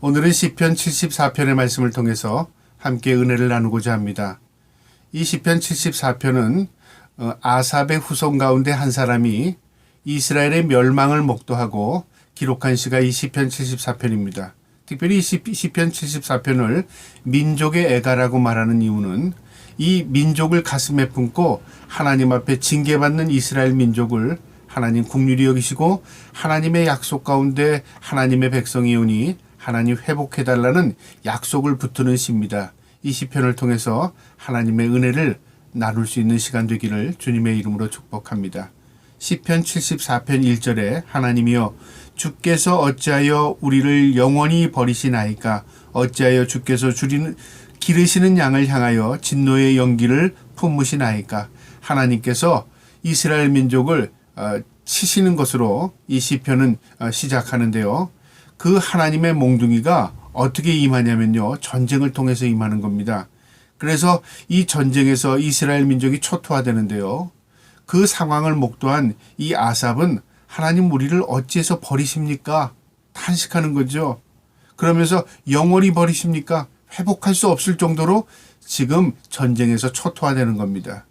오늘은 시편 74편의 말씀을 통해서 함께 은혜를 나누고자 합니다. 이 시편 74편은 아삽의 후손 가운데 한 사람이 이스라엘의 멸망을 목도하고 기록한 시가 이 시편 74편입니다. 특별히 이 시편 74편을 민족의 애가라고 말하는 이유는 이 민족을 가슴에 품고 하나님 앞에 징계받는 이스라엘 민족을 하나님 긍휼히 여기시고 하나님의 약속 가운데 하나님의 백성이오니 하나님 회복해달라는 약속을 붙드는 시입니다. 이 시편을 통해서 하나님의 은혜를 나눌 수 있는 시간 되기를 주님의 이름으로 축복합니다. 시편 74편 1절에 하나님이여 주께서 어찌하여 우리를 영원히 버리시나이까 어찌하여 주께서 기르시는 양을 향하여 진노의 연기를 품으시나이까. 하나님께서 이스라엘 민족을 치시는 것으로 이 시편은 시작하는데요. 그 하나님의 몽둥이가 어떻게 임하냐면요. 전쟁을 통해서 임하는 겁니다. 그래서 이 전쟁에서 이스라엘 민족이 초토화되는데요. 그 상황을 목도한 이 아삽은 하나님 우리를 어찌해서 버리십니까? 탄식하는 거죠. 그러면서 영원히 버리십니까? 회복할 수 없을 정도로 지금 전쟁에서 초토화되는 겁니다.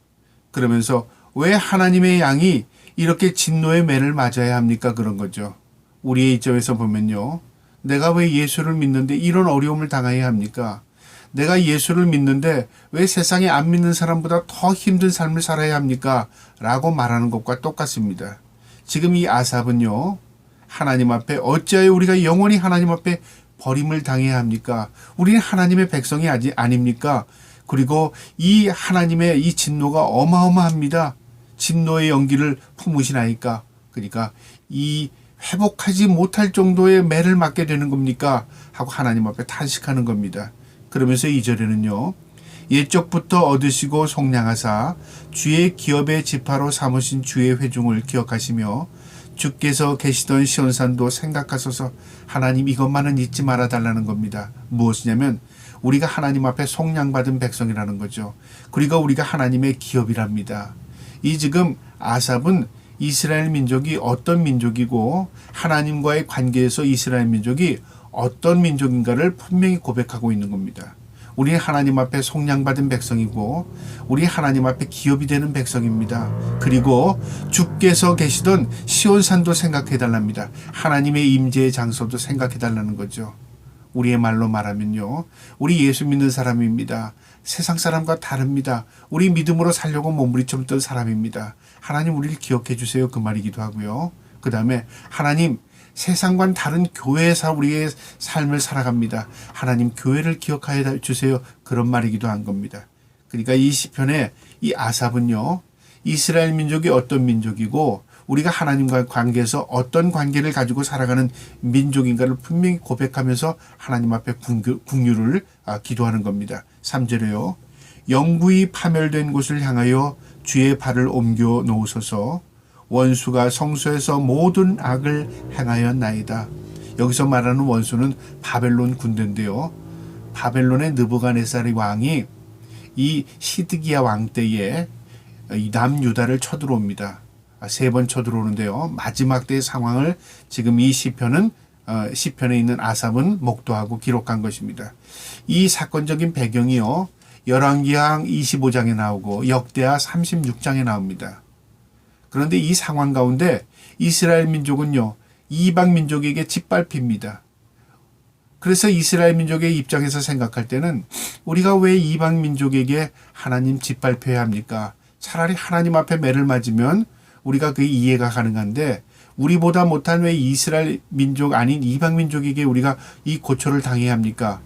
그러면서 왜 하나님의 양이 이렇게 진노의 매를 맞아야 합니까? 그런 거죠. 우리의 입장에서 보면요. 내가 왜 예수를 믿는데 이런 어려움을 당해야 합니까? 내가 예수를 믿는데 왜 세상에 안 믿는 사람보다 더 힘든 삶을 살아야 합니까? 라고 말하는 것과 똑같습니다. 지금 이 아삽은요. 하나님 앞에 어찌하여 우리가 영원히 하나님 앞에 버림을 당해야 합니까? 우리는 하나님의 백성이 아닙니까? 그리고 이 하나님의 이 진노가 어마어마합니다. 진노의 연기를 품으시나이까? 그러니까 이 회복하지 못할 정도의 매를 맞게 되는 겁니까? 하고 하나님 앞에 탄식하는 겁니다. 그러면서 2절에는요. 옛적부터 얻으시고 속량하사 주의 기업의 지파로 삼으신 주의 회중을 기억하시며 주께서 계시던 시온산도 생각하소서. 하나님 이것만은 잊지 말아달라는 겁니다. 무엇이냐면 우리가 하나님 앞에 속량받은 백성이라는 거죠. 그리고 우리가 하나님의 기업이랍니다. 이 지금 아삽은 이스라엘 민족이 어떤 민족이고 하나님과의 관계에서 이스라엘 민족이 어떤 민족인가를 분명히 고백하고 있는 겁니다. 우리 하나님 앞에 속량받은 백성이고 우리 하나님 앞에 기업이 되는 백성입니다. 그리고 주께서 계시던 시온산도 생각해달랍니다. 하나님의 임재의 장소도 생각해달라는 거죠. 우리의 말로 말하면요. 우리 예수 믿는 사람입니다. 세상 사람과 다릅니다. 우리 믿음으로 살려고 몸부림쳤던 사람입니다. 하나님 우리를 기억해 주세요. 그 말이기도 하고요. 그 다음에 하나님 세상과는 다른 교회에서 우리의 삶을 살아갑니다. 하나님 교회를 기억하여 주세요. 그런 말이기도 한 겁니다. 그러니까 이 시편에 이 아삽은요. 이스라엘 민족이 어떤 민족이고 우리가 하나님과의 관계에서 어떤 관계를 가지고 살아가는 민족인가를 분명히 고백하면서 하나님 앞에 긍휼을 기도하는 겁니다. 3절에요. 영구히 파멸된 곳을 향하여 주의 발을 옮겨 놓으소서. 원수가 성소에서 모든 악을 행하였나이다. 여기서 말하는 원수는 바벨론 군대인데요. 바벨론의 느부갓네살 왕이 이 시드기야 왕 때에 이 남유다를 쳐들어옵니다. 3번 쳐들어오는데요. 마지막 때의 상황을 지금 이 시편에 있는 아삽은 목도하고 기록한 것입니다. 이 사건적인 배경이요. 열왕기상 25장에 나오고 역대하 36장에 나옵니다. 그런데 이 상황 가운데 이스라엘 민족은요. 이방 민족에게 짓밟힙니다. 그래서 이스라엘 민족의 입장에서 생각할 때는 우리가 왜 이방 민족에게 하나님 짓밟혀야 합니까? 차라리 하나님 앞에 매를 맞으면 우리가 그게 이해가 가능한데 우리보다 못한 왜 이스라엘 민족 아닌 이방 민족에게 우리가 이 고초를 당해야 합니까?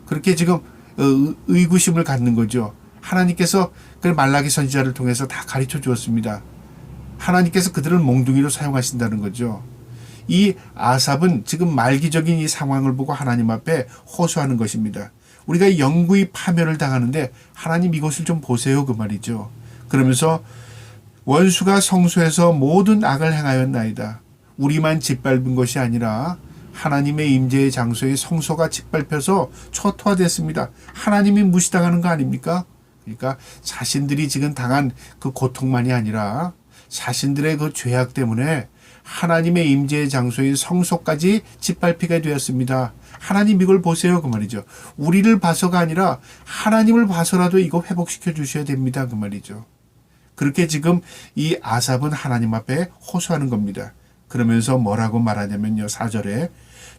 그렇게 지금 의구심을 갖는 거죠. 하나님께서 그 말라기 선지자를 통해서 다 가르쳐 주었습니다. 하나님께서 그들을 몽둥이로 사용하신다는 거죠. 이 아삽은 지금 말기적인 이 상황을 보고 하나님 앞에 호소하는 것입니다. 우리가 영구히 파멸을 당하는데 하나님 이것을 좀 보세요 그 말이죠. 그러면서 원수가 성소에서 모든 악을 행하였나이다. 우리만 짓밟은 것이 아니라 하나님의 임재의 장소에 성소가 짓밟혀서 초토화됐습니다. 하나님이 무시당하는 거 아닙니까? 그러니까 자신들이 지금 당한 그 고통만이 아니라 자신들의 그 죄악 때문에 하나님의 임재의 장소인 성소까지 짓밟히게 되었습니다. 하나님 이걸 보세요 그 말이죠. 우리를 봐서가 아니라 하나님을 봐서라도 이거 회복시켜 주셔야 됩니다 그 말이죠. 그렇게 지금 이 아삽은 하나님 앞에 호소하는 겁니다. 그러면서 뭐라고 말하냐면요. 4절에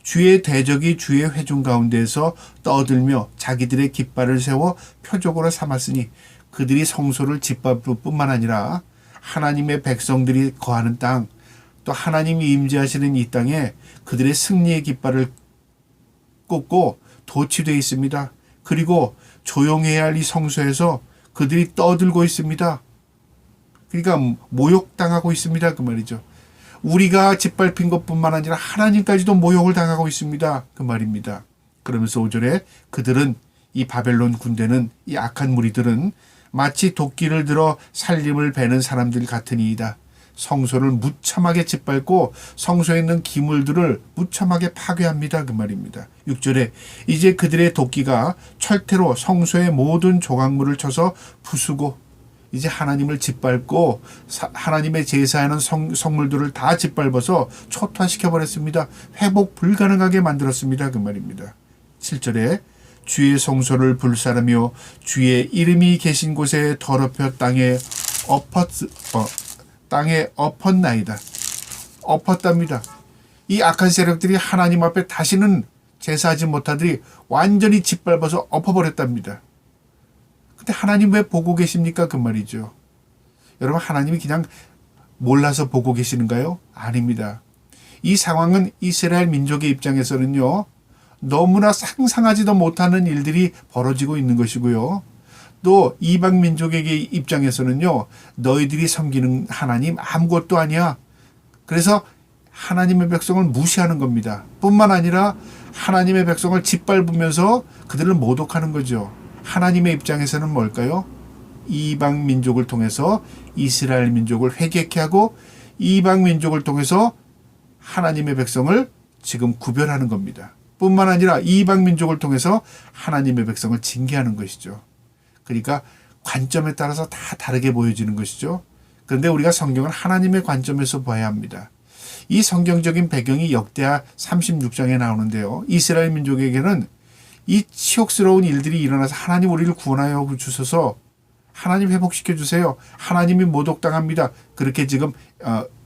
주의 대적이 주의 회중 가운데에서 떠들며 자기들의 깃발을 세워 표적으로 삼았으니 그들이 성소를 짓밟을 뿐만 아니라 하나님의 백성들이 거하는 땅, 또 하나님이 임재하시는 이 땅에 그들의 승리의 깃발을 꽂고 도취되어 있습니다. 그리고 조용해야 할 이 성소에서 그들이 떠들고 있습니다. 그러니까 모욕당하고 있습니다. 그 말이죠. 우리가 짓밟힌 것뿐만 아니라 하나님까지도 모욕을 당하고 있습니다. 그 말입니다. 그러면서 5절에 그들은 이 바벨론 군대는 이 악한 무리들은 마치 도끼를 들어 살림을 베는 사람들 같으니이다. 성소를 무참하게 짓밟고 성소에 있는 기물들을 무참하게 파괴합니다. 그 말입니다. 6절에 이제 그들의 도끼가 철퇴로 성소의 모든 조각물을 쳐서 부수고 이제 하나님을 짓밟고 하나님의 제사하는 성물들을 다 짓밟아서 초토화시켜버렸습니다. 회복 불가능하게 만들었습니다. 그 말입니다. 7절에 주의 성소를 불사르며 주의 이름이 계신 곳에 더럽혀 땅에 엎었나이다. 엎었답니다. 이 악한 세력들이 하나님 앞에 다시는 제사하지 못하더니 완전히 짓밟아서 엎어버렸답니다. 근데 하나님 왜 보고 계십니까? 그 말이죠. 여러분 하나님이 그냥 몰라서 보고 계시는가요? 아닙니다. 이 상황은 이스라엘 민족의 입장에서는요. 너무나 상상하지도 못하는 일들이 벌어지고 있는 것이고요. 또 이방 민족에게 입장에서는요. 너희들이 섬기는 하나님 아무것도 아니야. 그래서 하나님의 백성을 무시하는 겁니다. 뿐만 아니라 하나님의 백성을 짓밟으면서 그들을 모독하는 거죠. 하나님의 입장에서는 뭘까요? 이방 민족을 통해서 이스라엘 민족을 회개케 하고 이방 민족을 통해서 하나님의 백성을 지금 구별하는 겁니다. 뿐만 아니라 이방 민족을 통해서 하나님의 백성을 징계하는 것이죠. 그러니까 관점에 따라서 다 다르게 보여지는 것이죠. 그런데 우리가 성경을 하나님의 관점에서 봐야 합니다. 이 성경적인 배경이 역대하 36장에 나오는데요. 이스라엘 민족에게는 이 치욕스러운 일들이 일어나서 하나님 우리를 구원하여 주셔서 하나님 회복시켜 주세요. 하나님이 모독당합니다. 그렇게 지금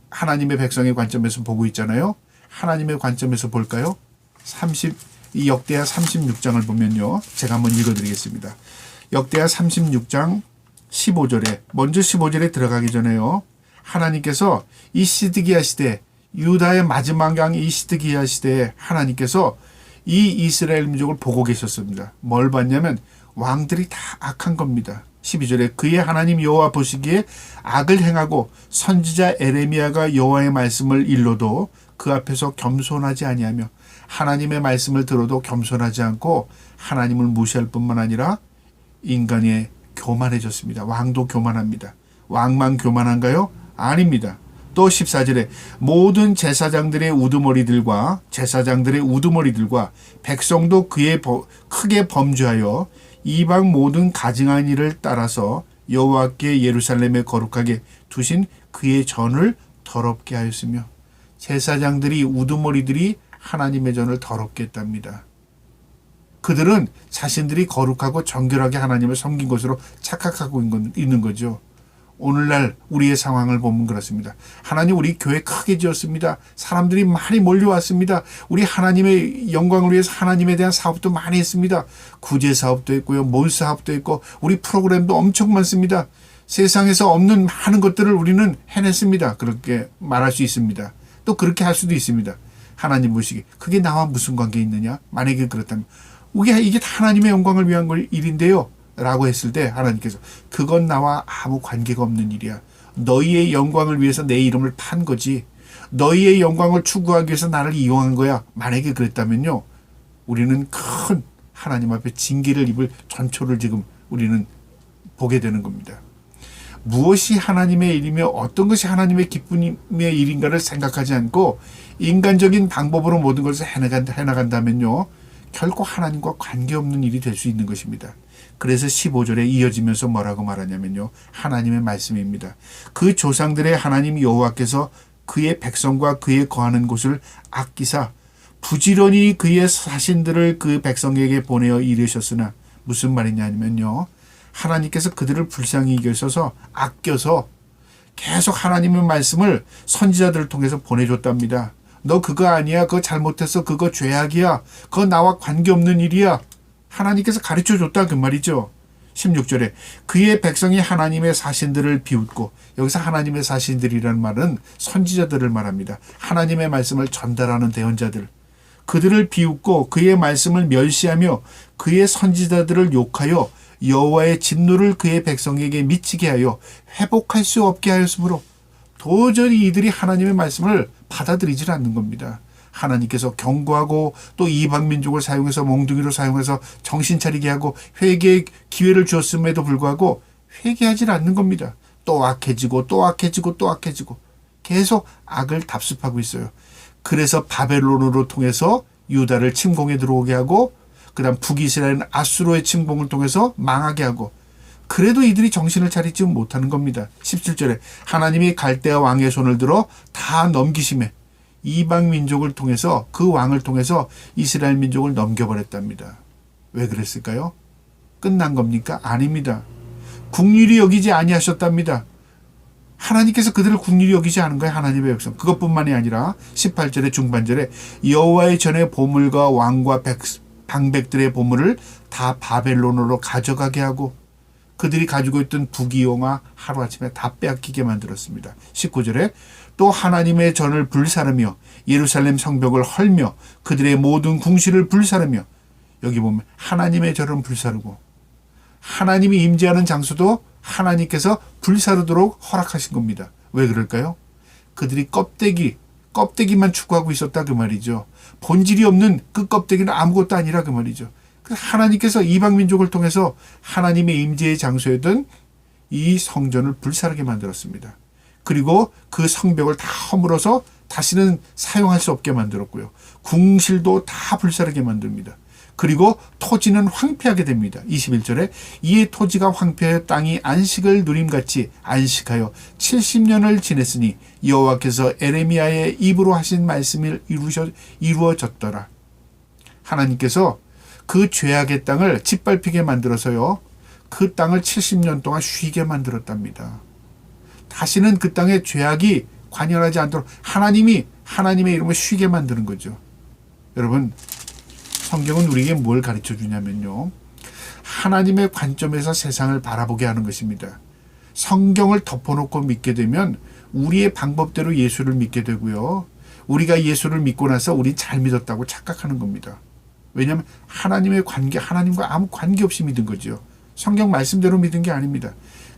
하나님의 백성의 관점에서 보고 있잖아요. 하나님의 관점에서 볼까요? 이 역대하 36장을 보면요. 제가 한번 읽어드리겠습니다. 역대하 36장 15절에 먼저 15절에 들어가기 전에요. 하나님께서 이 시드기야 시대 유다의 마지막 왕 이 시드기야 시대에 하나님께서 이 이스라엘 민족을 보고 계셨습니다. 뭘 봤냐면 왕들이 다 악한 겁니다. 12절에 그의 하나님 여호와 보시기에 악을 행하고 선지자 에레미야가 여호와의 말씀을 일러도 그 앞에서 겸손하지 아니하며 하나님의 말씀을 들어도 겸손하지 않고 하나님을 무시할 뿐만 아니라 인간이 교만해졌습니다. 왕도 교만합니다. 왕만 교만한가요? 아닙니다. 또 14절에 모든 제사장들의 우두머리들과 백성도 그의 크게 범죄하여 이방 모든 가증한 일을 따라서 여호와께 예루살렘에 거룩하게 두신 그의 전을 더럽게 하였으며 제사장들이 우두머리들이 하나님의 전을 더럽게 했답니다. 그들은 자신들이 거룩하고 정결하게 하나님을 섬긴 것으로 착각하고 있는 거죠. 오늘날 우리의 상황을 보면 그렇습니다. 하나님 우리 교회 크게 지었습니다. 사람들이 많이 몰려왔습니다. 우리 하나님의 영광을 위해서 하나님에 대한 사업도 많이 했습니다. 구제 사업도 했고요. 몰 사업도 했고 우리 프로그램도 엄청 많습니다. 세상에서 없는 많은 것들을 우리는 해냈습니다. 그렇게 말할 수 있습니다. 또 그렇게 할 수도 있습니다. 하나님 보시기 그게 나와 무슨 관계 있느냐? 만약에 그렇다면 이게 다 하나님의 영광을 위한 일인데요. 라고 했을 때 하나님께서 그건 나와 아무 관계가 없는 일이야. 너희의 영광을 위해서 내 이름을 판 거지. 너희의 영광을 추구하기 위해서 나를 이용한 거야. 만약에 그랬다면요. 우리는 큰 하나님 앞에 징계를 입을 전초를 지금 우리는 보게 되는 겁니다. 무엇이 하나님의 일이며 어떤 것이 하나님의 기쁨의 일인가를 생각하지 않고 인간적인 방법으로 모든 것을 해나간다면요. 결코 하나님과 관계없는 일이 될 수 있는 것입니다. 그래서 15절에 이어지면서 뭐라고 말하냐면요. 하나님의 말씀입니다. 그 조상들의 하나님 여호와께서 그의 백성과 그의 거하는 곳을 아끼사 부지런히 그의 사신들을 그 백성에게 보내어 이르셨으나, 무슨 말이냐 하면요, 하나님께서 그들을 불쌍히 여기셔서 아껴서 계속 하나님의 말씀을 선지자들을 통해서 보내줬답니다. 너 그거 아니야, 그거 잘못했어, 그거 죄악이야, 그거 나와 관계없는 일이야, 하나님께서 가르쳐줬다 그 말이죠. 16절에 그의 백성이 하나님의 사신들을 비웃고, 여기서 하나님의 사신들이라는 말은 선지자들을 말합니다. 하나님의 말씀을 전달하는 대언자들, 그들을 비웃고 그의 말씀을 멸시하며 그의 선지자들을 욕하여 여호와의 진노를 그의 백성에게 미치게 하여 회복할 수 없게 하였으므로, 도저히 이들이 하나님의 말씀을 받아들이질 않는 겁니다. 하나님께서 경고하고 또 이방 민족을 사용해서 몽둥이로 사용해서 정신 차리게 하고 회개의 기회를 주었음에도 불구하고 회개하지 않는 겁니다. 또 악해지고 또 악해지고 또 악해지고 계속 악을 답습하고 있어요. 그래서 바벨론으로 통해서 유다를 침공에 들어오게 하고, 그 다음 북이스라엘 아수르의 침공을 통해서 망하게 하고, 그래도 이들이 정신을 차리지 못하는 겁니다. 17절에 하나님이 갈대아 왕의 손을 들어 다 넘기심에 이방 민족을 통해서, 그 왕을 통해서 이스라엘 민족을 넘겨버렸답니다. 왜 그랬을까요? 끝난 겁니까? 아닙니다. 국률이 여기지 아니하셨답니다. 하나님께서 그들을 국률이 여기지 않은 거예요. 하나님의 백성. 그것뿐만이 아니라 18절의 중반절에 여호와의 전에 보물과 왕과 방백들의 보물을 다 바벨론으로 가져가게 하고, 그들이 가지고 있던 부귀영화 하루아침에 다 빼앗기게 만들었습니다. 19절에 또 하나님의 전을 불사르며 예루살렘 성벽을 헐며 그들의 모든 궁시를 불사르며, 여기 보면 하나님의 전은 불사르고 하나님이 임재하는 장소도 하나님께서 불사르도록 허락하신 겁니다. 왜 그럴까요? 그들이 껍데기만 추구하고 있었다 그 말이죠. 본질이 없는 그 껍데기는 아무것도 아니라 그 말이죠. 하나님께서 이방 민족을 통해서 하나님의 임재의 장소였던 이 성전을 불사르게 만들었습니다. 그리고 그 성벽을 다 허물어서 다시는 사용할 수 없게 만들었고요. 궁실도 다 불사르게 만듭니다. 그리고 토지는 황폐하게 됩니다. 21절에 이에 토지가 황폐하여 땅이 안식을 누림같이 안식하여 70년을 지냈으니 여호와께서 에레미야의 입으로 하신 말씀이 이루어졌더라. 하나님께서 그 죄악의 땅을 짓밟히게 만들어서요, 그 땅을 70년 동안 쉬게 만들었답니다. 다시는 그 땅에 죄악이 관여하지 않도록 하나님이 하나님의 이름을 쉬게 만드는 거죠. 여러분, 성경은 우리에게 뭘 가르쳐 주냐면요, 하나님의 관점에서 세상을 바라보게 하는 것입니다. 성경을 덮어놓고 믿게 되면 우리의 방법대로 예수를 믿게 되고요, 우리가 예수를 믿고 나서 우리 잘 믿었다고 착각하는 겁니다. 왜냐하면 하나님의 관계, 하나님과 아무 관계없이 믿은 거죠. 성경 말씀대로 믿은 게 아닙니다.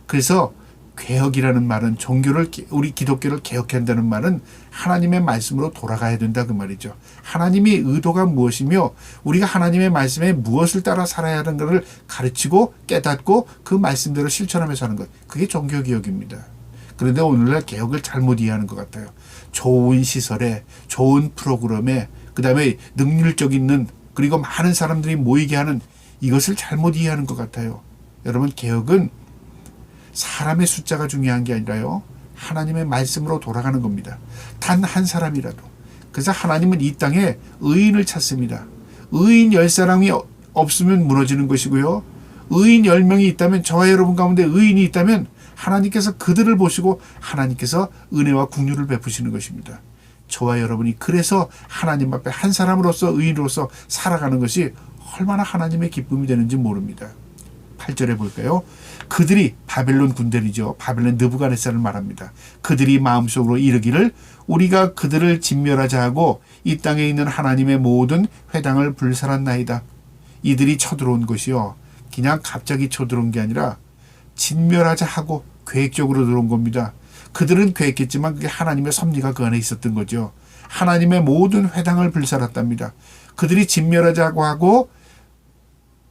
그래서 개혁이라는 말은, 종교를, 우리 기독교를 개혁한다는 말은 하나님의 말씀으로 돌아가야 된다 그 말이죠. 하나님의 의도가 무엇이며 우리가 하나님의 말씀에 무엇을 따라 살아야 하는 것을 가르치고 깨닫고 그 말씀대로 실천하며 사는 것, 그게 종교개혁입니다. 그런데 오늘날 개혁을 잘못 이해하는 것 같아요. 좋은 시설에, 좋은 프로그램에, 그 다음에 능률적 있는, 그리고 많은 사람들이 모이게 하는, 이것을 잘못 이해하는 것 같아요. 여러분, 개혁은 사람의 숫자가 중요한 게 아니라요, 하나님의 말씀으로 돌아가는 겁니다. 단 한 사람이라도. 그래서 하나님은 이 땅에 의인을 찾습니다. 의인 10사람이 없으면 무너지는 것이고요, 의인 10명이 있다면, 저와 여러분 가운데 의인이 있다면 하나님께서 그들을 보시고 하나님께서 은혜와 긍휼을 베푸시는 것입니다. 저와 여러분이 그래서 하나님 앞에 한 사람으로서, 의인으로서 살아가는 것이 얼마나 하나님의 기쁨이 되는지 모릅니다. 8절에 볼까요? 그들이, 바벨론 군대이죠, 바벨론 느부갓네살을 말합니다. 그들이 마음속으로 이르기를 우리가 그들을 진멸하자 하고 이 땅에 있는 하나님의 모든 회당을 불살았나이다. 이들이 쳐들어온 것이요, 그냥 갑자기 쳐들어온 게 아니라 진멸하자 하고 계획적으로 들어온 겁니다. 그들은 계획했지만 그게 하나님의 섭리가 그 안에 있었던 거죠. 하나님의 모든 회당을 불살았답니다. 그들이 진멸하자고 하고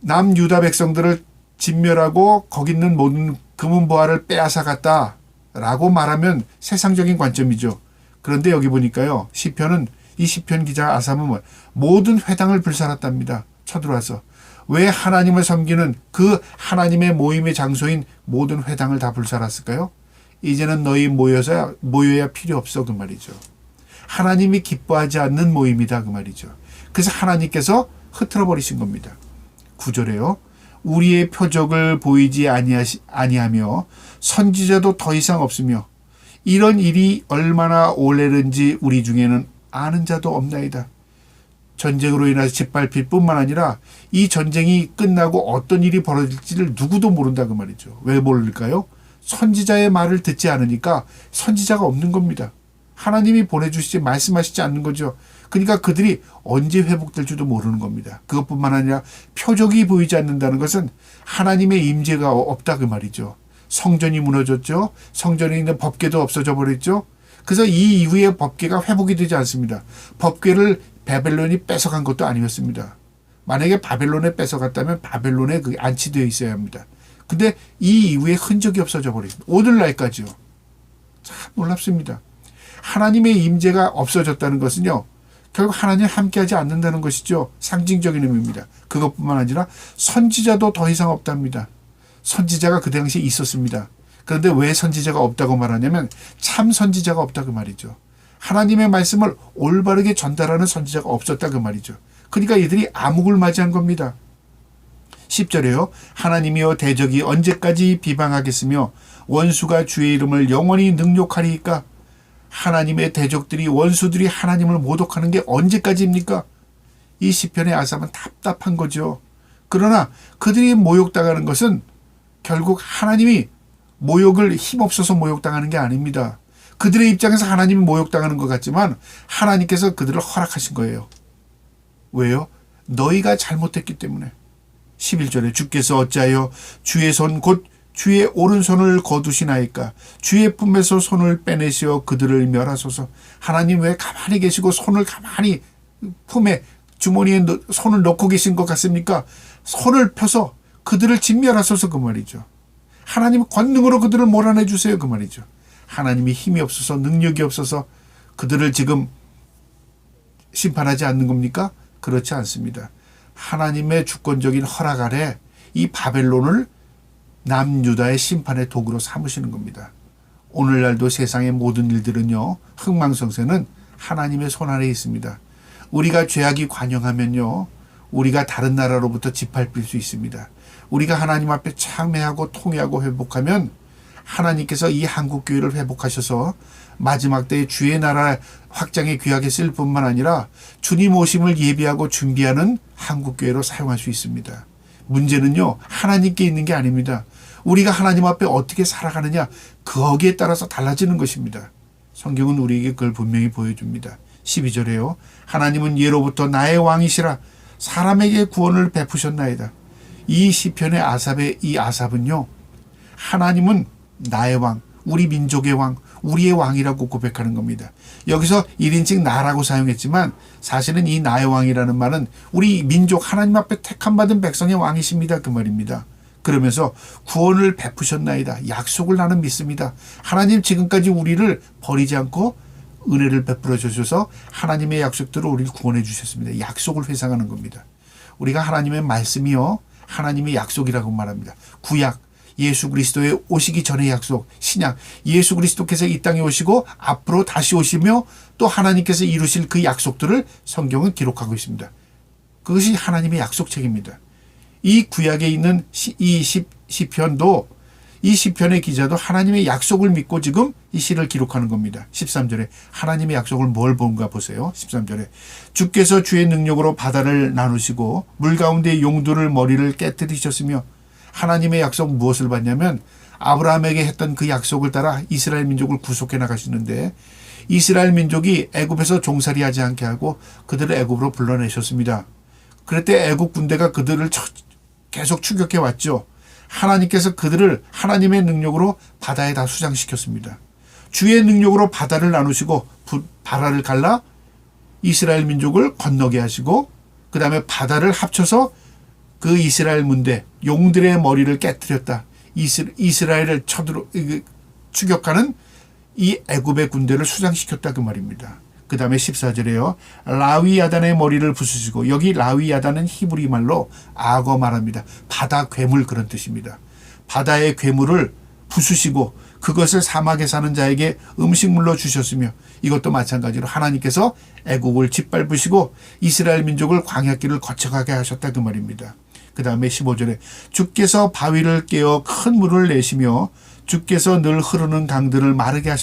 남유다 백성들을 진멸하고 거기 있는 모든 금은보화를 빼앗아 갔다라고 말하면 세상적인 관점이죠. 그런데 여기 보니까요, 시편은, 이 시편 기자 아삽은 모든 회당을 불살았답니다. 쳐들어와서. 왜 하나님을 섬기는 그 하나님의 모임의 장소인 모든 회당을 다 불살았을까요? 이제는 너희 모여야 필요 없어 그 말이죠. 하나님이 기뻐하지 않는 모임이다 그 말이죠. 그래서 하나님께서 흐트러 버리신 겁니다. 9절에요. 우리의 표적을 보이지 아니하며 선지자도 더 이상 없으며 이런 일이 얼마나 오래는지 우리 중에는 아는 자도 없나이다. 전쟁으로 인해서 짓밟힐 뿐만 아니라 이 전쟁이 끝나고 어떤 일이 벌어질지를 누구도 모른다 그 말이죠. 왜 모를까요? 선지자의 말을 듣지 않으니까 선지자가 없는 겁니다. 하나님이 보내주시지 말씀하시지 않는 거죠. 그러니까 그들이 언제 회복될지도 모르는 겁니다. 그것뿐만 아니라 표적이 보이지 않는다는 것은 하나님의 임재가 없다 그 말이죠. 성전이 무너졌죠. 성전에 있는 법궤도 없어져 버렸죠. 그래서 이 이후에 법궤가 회복이 되지 않습니다. 법궤를 바벨론이 뺏어간 것도 아니었습니다. 만약에 바벨론에 뺏어갔다면 바벨론에 그게 안치되어 있어야 합니다. 근데 이 이후에 흔적이 없어져 버립니다. 오늘날까지요. 참 놀랍습니다. 하나님의 임재가 없어졌다는 것은요. 결국 하나님 함께하지 않는다는 것이죠. 상징적인 의미입니다. 그것뿐만 아니라 선지자도 더 이상 없답니다. 선지자가 그 당시에 있었습니다. 그런데 왜 선지자가 없다고 말하냐면 참 선지자가 없다 그 말이죠. 하나님의 말씀을 올바르게 전달하는 선지자가 없었다 그 말이죠. 그러니까 이들이 암흑을 맞이한 겁니다. 10절에요. 하나님이여 대적이 언제까지 비방하겠으며 원수가 주의 이름을 영원히 능욕하리이까. 하나님의 대적들이 원수들이 하나님을 모독하는 게 언제까지입니까? 이 시편의 아삽은 답답한 거죠. 그러나 그들이 모욕당하는 것은 결국 하나님이 모욕을 힘없어서 모욕당하는 게 아닙니다. 그들의 입장에서 하나님이 모욕당하는 것 같지만 하나님께서 그들을 허락하신 거예요. 왜요? 너희가 잘못했기 때문에. 11절에 주께서 어찌하여 주의 손 곧 주의 오른손을 거두시나이까. 주의 품에서 손을 빼내시어 그들을 멸하소서. 하나님 왜 가만히 계시고 손을 가만히 품에 주머니에 손을 넣고 계신 것 같습니까? 손을 펴서 그들을 진멸하소서 그 말이죠. 하나님 권능으로 그들을 몰아내 주세요 그 말이죠. 하나님이 힘이 없어서 능력이 없어서 그들을 지금 심판하지 않는 겁니까? 그렇지 않습니다. 하나님의 주권적인 허락 아래 이 바벨론을 남유다의 심판의 도구로 삼으시는 겁니다. 오늘날도 세상의 모든 일들은요. 흥망성쇠는 하나님의 손 아래에 있습니다. 우리가 죄악이 관영하면요. 우리가 다른 나라로부터 짓밟힐 수 있습니다. 우리가 하나님 앞에 참회하고 통회하고 회복하면 하나님께서 이 한국교회를 회복하셔서 마지막 때에 주의 나라 확장에 귀하게 쓸 뿐만 아니라 주님 오심을 예비하고 준비하는 한국교회로 사용할 수 있습니다. 문제는요. 하나님께 있는 게 아닙니다. 우리가 하나님 앞에 어떻게 살아가느냐 거기에 따라서 달라지는 것입니다. 성경은 우리에게 그걸 분명히 보여줍니다. 12절에요. 하나님은 예로부터 나의 왕이시라 사람에게 구원을 베푸셨나이다. 이 시편의 아삽의 이 아삽은요. 하나님은 나의 왕, 우리 민족의 왕, 우리의 왕이라고 고백하는 겁니다. 여기서 1인칭 나라고 사용했지만 사실은 이 나의 왕이라는 말은 우리 민족 하나님 앞에 택함 받은 백성의 왕이십니다. 그 말입니다. 그러면서 구원을 베푸셨나이다. 약속을 나는 믿습니다. 하나님 지금까지 우리를 버리지 않고 은혜를 베풀어 주셔서 하나님의 약속대로 우리를 구원해 주셨습니다. 약속을 회상하는 겁니다. 우리가 하나님의 말씀이요. 하나님의 약속이라고 말합니다. 구약, 예수 그리스도의 오시기 전의 약속, 신약, 예수 그리스도께서 이 땅에 오시고 앞으로 다시 오시며 또 하나님께서 이루실 그 약속들을 성경은 기록하고 있습니다. 그것이 하나님의 약속책입니다. 이 구약에 있는 이 시편도 이 시편의 기자도 하나님의 약속을 믿고 지금 이 시를 기록하는 겁니다. 13절에 하나님의 약속을 뭘 본가 보세요. 13절에 주께서 주의 능력으로 바다를 나누시고 물 가운데 용두를 머리를 깨뜨리셨으며 하나님의 약속 무엇을 받냐면 아브라함에게 했던 그 약속을 따라 이스라엘 민족을 구속해 나가시는데 이스라엘 민족이 애굽에서 종살이하지 않게 하고 그들을 애굽으로 불러내셨습니다. 그럴 때 애굽 군대가 그들을 계속 추격해 왔죠. 하나님께서 그들을 하나님의 능력으로 바다에 다 수장시켰습니다. 주의 능력으로 바다를 나누시고 바다를 갈라 이스라엘 민족을 건너게 하시고 그 다음에 바다를 합쳐서 그 이스라엘 문대 용들의 머리를 깨뜨렸다. 이스라엘을 추격하는 이 애굽의 군대를 수장시켰다 그 말입니다. 그 다음에 14절에요. 라위야단의 머리를 부수시고 여기 라위야단은 히브리 말로 악어 말합니다. 바다 괴물 그런 뜻입니다. 바다의 괴물을 부수시고 그것을 사막에 사는 자에게 음식물로 주셨으며 이것도 마찬가지로 하나님께서 애국을 짓밟으시고 이스라엘 민족을 광야길을 거쳐가게 하셨다 그 말입니다. 그 다음에 15절에 주께서 바위를 깨어 큰 물을 내시며 주께서 늘 흐르는 강들을 마르게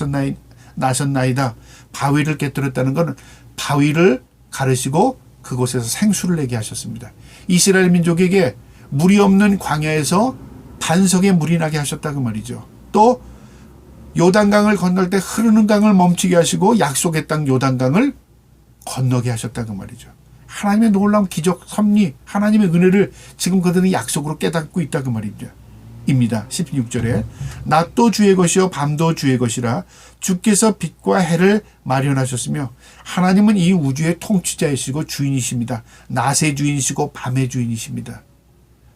나셨나이다. 바위를 깨뜨렸다는 것은 바위를 가르시고 그곳에서 생수를 내게 하셨습니다. 이스라엘 민족에게 물이 없는 광야에서 반석에 물이 나게 하셨다 그 말이죠. 또 요단강을 건널 때 흐르는 강을 멈추게 하시고 약속의 땅 요단강을 건너게 하셨다 그 말이죠. 하나님의 놀라운 기적, 섭리, 하나님의 은혜를 지금 그들은 약속으로 깨닫고 있다 그 말입니다. 16절에 낮도 주의 것이요 밤도 주의 것이라 주께서 빛과 해를 마련하셨으며 하나님은 이 우주의 통치자이시고 주인이십니다. 낮의 주인이시고 밤의 주인이십니다.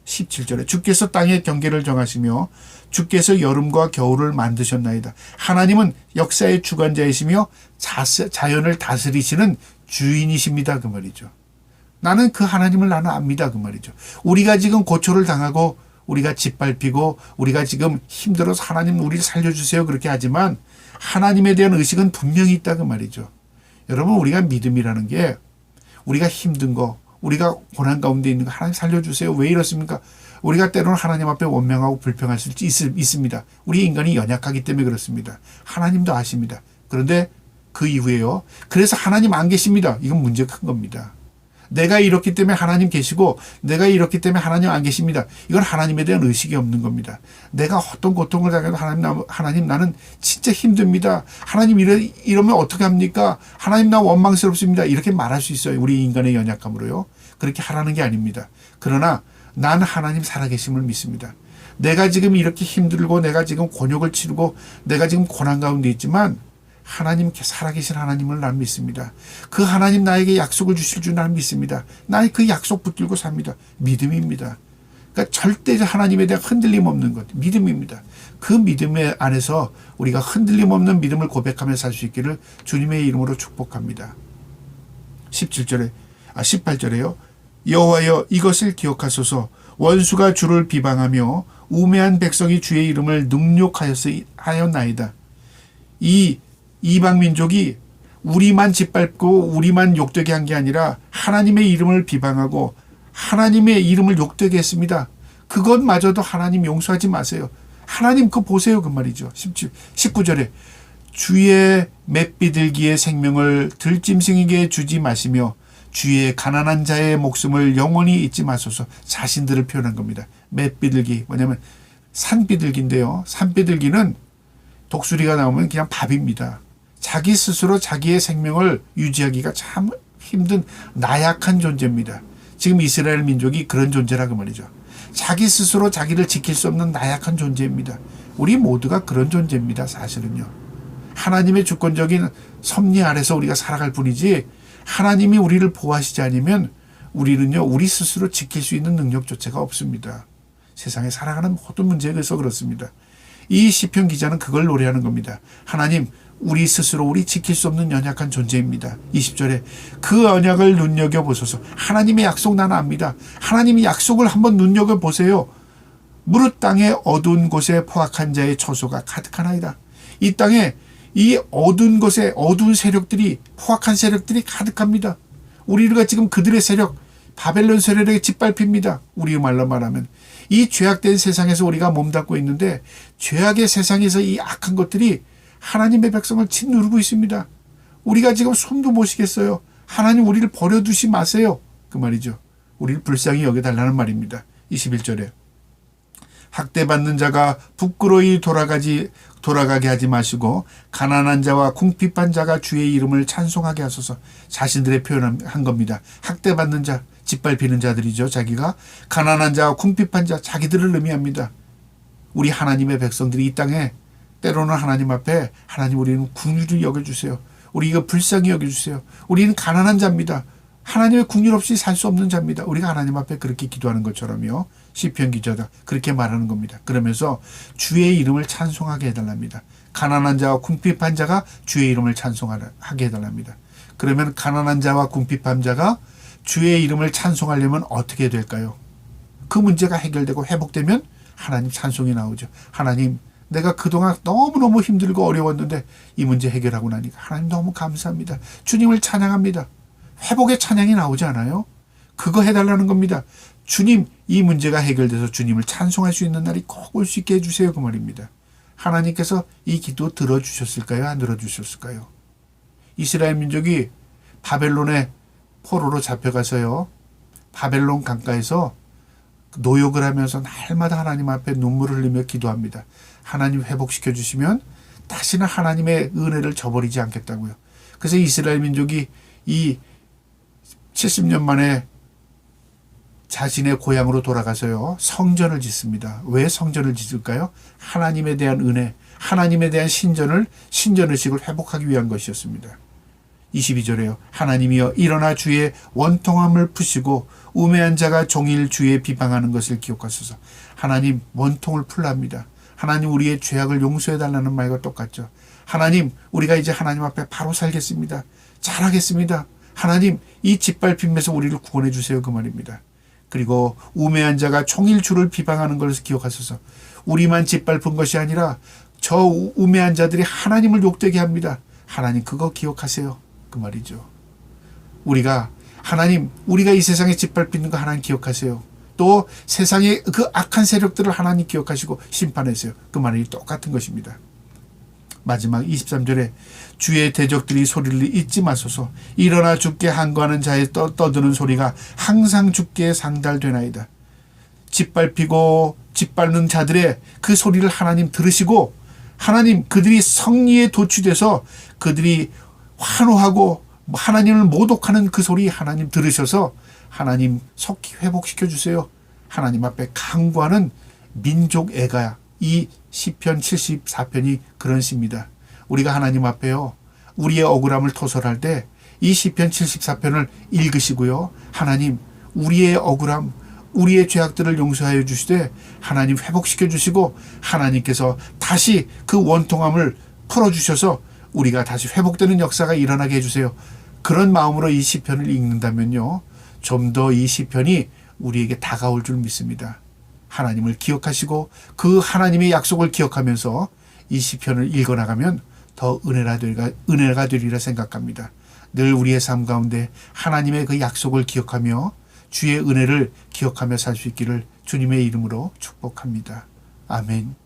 17절에 주께서 땅의 경계를 정하시며 주께서 여름과 겨울을 만드셨나이다. 하나님은 역사의 주관자이시며 자연을 다스리시는 주인이십니다 그 말이죠. 나는 그 하나님을 나는 압니다 그 말이죠. 우리가 지금 고초를 당하고 우리가 짓밟히고 우리가 지금 힘들어서 하나님 우리를 살려주세요 그렇게 하지만 하나님에 대한 의식은 분명히 있다 그 말이죠. 여러분 우리가 믿음이라는 게 우리가 힘든 거 우리가 고난 가운데 있는 거 하나님 살려주세요 왜 이렇습니까? 우리가 때로는 하나님 앞에 원망하고 불평할 수 있습니다. 우리 인간이 연약하기 때문에 그렇습니다. 하나님도 아십니다. 그런데 그 이후에요. 그래서 하나님 안 계십니다. 이건 문제가 큰 겁니다. 내가 이렇기 때문에 하나님 계시고 내가 이렇기 때문에 하나님 안 계십니다. 이건 하나님에 대한 의식이 없는 겁니다. 내가 어떤 고통을 당해도 하나님 나는 진짜 힘듭니다. 하나님 이러면 어떻게 합니까? 하나님 나 원망스럽습니다. 이렇게 말할 수 있어요. 우리 인간의 연약함으로요. 그렇게 하라는 게 아닙니다. 그러나 난 하나님 살아계심을 믿습니다. 내가 지금 이렇게 힘들고 내가 지금 곤욕을 치르고 내가 지금 고난 가운데 있지만 하나님 살아계신 하나님을 난 믿습니다. 그 하나님 나에게 약속을 주실 줄 난 믿습니다. 난 그 약속 붙들고 삽니다. 믿음입니다. 그러니까 절대 하나님에 대한 흔들림 없는 것 믿음입니다. 그 믿음 안에서 우리가 흔들림 없는 믿음을 고백하며 살 수 있기를 주님의 이름으로 축복합니다. 18절에요. 여호와여 이것을 기억하소서 원수가 주를 비방하며 우매한 백성이 주의 이름을 능욕하였나이다. 이 이방 민족이 우리만 짓밟고 우리만 욕되게 한 게 아니라 하나님의 이름을 비방하고 하나님의 이름을 욕되게 했습니다. 그것마저도 하나님 용서하지 마세요. 하나님 그거 보세요 그 말이죠. 19절에 주의 맷비들기의 생명을 들짐승에게 주지 마시며 주의 가난한 자의 목숨을 영원히 잊지 마소서. 자신들을 표현한 겁니다. 맷비들기 뭐냐면 산비둘기인데요. 산비둘기는 독수리가 나오면 그냥 밥입니다. 자기 스스로 자기의 생명을 유지하기가 참 힘든 나약한 존재입니다. 지금 이스라엘 민족이 그런 존재라고 말이죠. 자기 스스로 자기를 지킬 수 없는 나약한 존재입니다. 우리 모두가 그런 존재입니다. 사실은요. 하나님의 주권적인 섭리 아래서 우리가 살아갈 뿐이지 하나님이 우리를 보호하시지 않으면 우리는요 우리 스스로 지킬 수 있는 능력조차가 없습니다. 세상에 살아가는 모든 문제에 대해서 그렇습니다. 이 시편 기자는 그걸 노래하는 겁니다. 하나님 우리 스스로 우리 지킬 수 없는 연약한 존재입니다. 20절에 그 언약을 눈여겨보소서. 하나님의 약속 나는 압니다. 하나님의 약속을 한번 눈여겨보세요. 무릇 땅의 어두운 곳에 포악한 자의 처소가 가득하나이다. 이 땅에 이 어두운 곳에 어두운 세력들이 포악한 세력들이 가득합니다. 우리가 지금 그들의 세력 바벨론 세력에 짓밟힙니다. 우리 말로 말하면 이 죄악된 세상에서 우리가 몸담고 있는데 죄악의 세상에서 이 악한 것들이 하나님의 백성을 짓누르고 있습니다. 우리가 지금 숨도 못 쉬겠어요. 하나님 우리를 버려두지 마세요. 그 말이죠. 우리를 불쌍히 여겨달라는 말입니다. 21절에 학대받는 자가 부끄러이 돌아가게 하지 마시고 가난한 자와 궁핍한 자가 주의 이름을 찬송하게 하소서. 자신들의 표현한 겁니다. 학대받는 자, 짓밟히는 자들이죠. 자기가 가난한 자와 궁핍한 자, 자기들을 의미합니다. 우리 하나님의 백성들이 이 땅에 때로는 하나님 앞에 하나님 우리는 긍휼을 여겨주세요. 우리 이거 불쌍히 여겨주세요. 우리는 가난한 자입니다. 하나님의 긍휼 없이 살 수 없는 자입니다. 우리가 하나님 앞에 그렇게 기도하는 것처럼요. 시편 기자가 그렇게 말하는 겁니다. 그러면서 주의 이름을 찬송하게 해달랍니다. 가난한 자와 궁핍한 자가 주의 이름을 찬송하게 해달랍니다. 그러면 가난한 자와 궁핍한 자가 주의 이름을 찬송하려면 어떻게 될까요? 그 문제가 해결되고 회복되면 하나님 찬송이 나오죠. 하나님 내가 그동안 너무너무 힘들고 어려웠는데 이 문제 해결하고 나니까 하나님 너무 감사합니다. 주님을 찬양합니다. 회복의 찬양이 나오지 않아요? 그거 해달라는 겁니다. 주님, 이 문제가 해결돼서 주님을 찬송할 수 있는 날이 꼭 올 수 있게 해주세요. 그 말입니다. 하나님께서 이 기도 들어주셨을까요? 안 들어주셨을까요? 이스라엘 민족이 바벨론의 포로로 잡혀가서요. 바벨론 강가에서 노역을 하면서 날마다 하나님 앞에 눈물을 흘리며 기도합니다. 하나님 회복시켜 주시면 다시는 하나님의 은혜를 저버리지 않겠다고요. 그래서 이스라엘 민족이 이 70년 만에 자신의 고향으로 돌아가서요. 성전을 짓습니다. 왜 성전을 짓을까요? 하나님에 대한 은혜, 하나님에 대한 신전의식을 회복하기 위한 것이었습니다. 22절에요. 하나님이여 일어나 주의 원통함을 푸시고 우매한 자가 종일 주의 비방하는 것을 기억하소서. 하나님 원통을 풀랍니다. 하나님 우리의 죄악을 용서해달라는 말과 똑같죠. 하나님 우리가 이제 하나님 앞에 바로 살겠습니다. 잘하겠습니다. 하나님 이 짓밟힘에서 우리를 구원해 주세요. 그 말입니다. 그리고 우매한 자가 종일 주를 비방하는 것을 기억하소서. 우리만 짓밟은 것이 아니라 저 우매한 자들이 하나님을 욕되게 합니다. 하나님 그거 기억하세요. 그 말이죠. 우리가 이 세상에 짓밟히는 거 하나님 기억하세요. 또 세상의 그 악한 세력들을 하나님 기억하시고 심판하세요. 그 말이 똑같은 것입니다. 마지막 23절에 주의 대적들이 소리를 잊지 마소서. 일어나 주께 항거하는 자의 떠드는 소리가 항상 주께 상달되나이다. 짓밟히고 짓밟는 자들의 그 소리를 하나님 들으시고 하나님 그들이 성리에 도취돼서 그들이 환호하고 하나님을 모독하는 그 소리 하나님 들으셔서 하나님 속히 회복시켜 주세요. 하나님 앞에 간구하는 민족 애가 이 시편 74편이 그런 시입니다. 우리가 하나님 앞에요. 우리의 억울함을 토설할 때 이 시편 74편을 읽으시고요. 하나님 우리의 억울함 우리의 죄악들을 용서하여 주시되 하나님 회복시켜 주시고 하나님께서 다시 그 원통함을 풀어주셔서 우리가 다시 회복되는 역사가 일어나게 해주세요. 그런 마음으로 이 시편을 읽는다면요. 좀 더 이 시편이 우리에게 다가올 줄 믿습니다. 하나님을 기억하시고 그 하나님의 약속을 기억하면서 이 시편을 읽어나가면 더 은혜가 되리라 생각합니다. 늘 우리의 삶 가운데 하나님의 그 약속을 기억하며 주의 은혜를 기억하며 살 수 있기를 주님의 이름으로 축복합니다. 아멘.